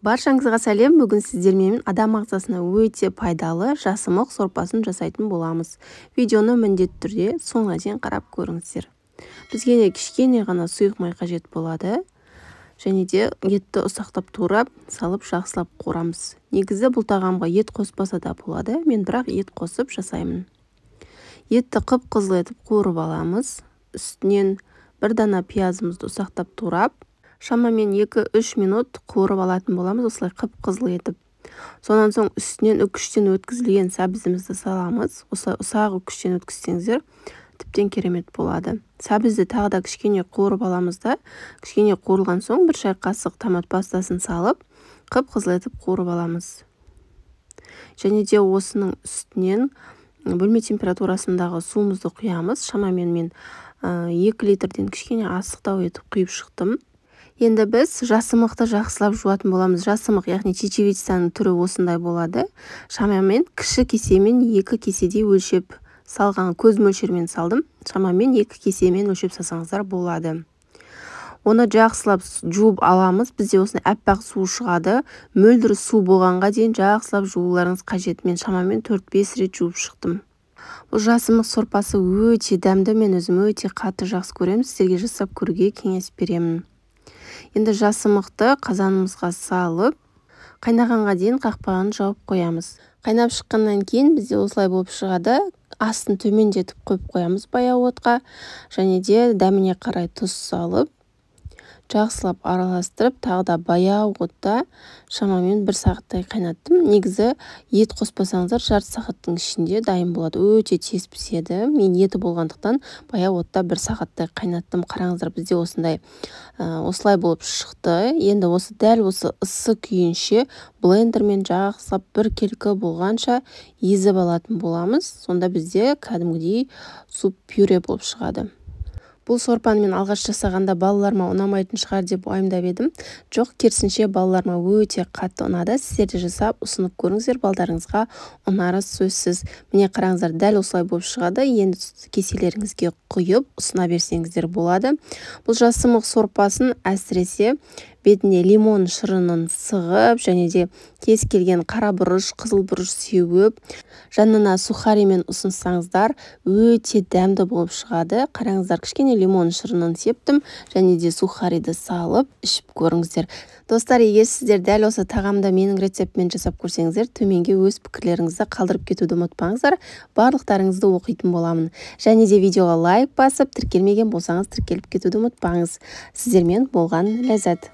Баршаңызға сәлем. Бүгін сіздермен адам ағзасына өте пайдалы жасымық сорпасын жасайтын боламыз. Видеоны міндетті түрде соңына дейін қарап көріңіздер. Бізге кішкене ғана сұйық май қажет болады. Және де етті ұсақтап турап, салып жақсылап қуырамыз. Негізі бұл тағамға ет қоспаса да болады. Мен бірақ ет қосып жасаймын. Етті қып-қызыл етіп қуырып аламыз. Үстінен бір дана пиязымызды ұсақтап турап, шамамен 2-3 минут қуырып алатын боламыз, осылай қып-қызыл етіп. Сонан соң үстінен үкіштен өткізілген сәбізімізді саламыз. Осылай ұсақ үкіштен өткізсеңіздер, тіптен керемет болады. Сәбізді тағы да кішкене қуырып аламыз да, кішкене қуырылған соң бір шай қасық томат пастасын салып, қып-қызыл етіп қуырып аламыз. Және де осының үстінен бөлме температурасындағы суымызды құямыз. Шамамен мен 2 литрден кішкене асықтау етіп құйып шықтым. Енді біз жасымықты жақсылап жуатын боламыз. Жасымық, яғни чечевицаның түрі осындай болады. Шамамен кіші кесемен 2 кеседей өлшеп салған, көз мөлшермен салдым. Шамамен 2 кесемен өлшеп салсаңыздар болады. Оны жақсылап жуып аламыз. Бізде осыны әппақ су шығады. Мөлдір су болғанға дейін жақсылап жууларыңыз қажет. Мен шамамен 4-5 рет жуып шықтым. Бұл жасымық сорпасы өте дәмді, мен өзім өте қатты жақсы көремін. Сіздерге жасап көруге кеңес беремін. Енді жасымықты қазанымызға салып, қайнағанға дейін қақпағын жауып қоямыз. Қайнап шыққаннан кейін бізде осылай болып шығады. Астын төмендетіп қойып қоямыз баяу отқа. Және де дәміне қарай тұз салып, жақсылап араластырып, тағы да баяу отта шамамен 1 сағаттай қайнаттым. Негізі ет қоспасаңыздар жарты сағаттың ішінде дайын болады. Өте тез піседі. Мен еті болғандықтан баяу отта 1 сағаттай қайнаттым. Қараңыздар, бізде осылай болып шықты. Енді дәл осы ыссы күйінше блендермен жақсылап 1 келкі болғанша езіп алатын боламыз. Сонда бізде кәдімгідей суп пюре болып шығады. Бұл сорпаны мен алғаш жасағанда балаларыма ұнамайтын шығар деп уайымдап едім. Жоқ, керісінше балаларыма өте қатты ұнады. Сіздер де жасап ұсынып көріңіздер, балдарыңызға ұнары сөзсіз. Міне қараңыздар, дәл осылай болып шығады. Енді кеселеріңізге құйып ұсына берсеңіздер болады. Бұл жасымық сорпасын әсіресе бетіне лимон шырынын сығып, және де кез келген қара бұрыш, қызыл бұрыш сеуіп, жанына сухаримен ұсынсаңыздар, өте дәмді болып шығады. Қараңыздар, кішкене лимон шырынын септім, және де сухариді салып, ішіп көріңіздер. Достар, егер сіздер дәл осы тағамда менің рецептімен жасап көрсеңіздер, төменге өз пікірлеріңізді қалдырып кетуді ұмытпаңыздар. Барлықтарыңызды оқитын боламын. Және де видеоға лайк басып, тіркелмеген болсаңыз тіркеліп кетуді ұмытпаңыз. Сіздермен болған ләззат.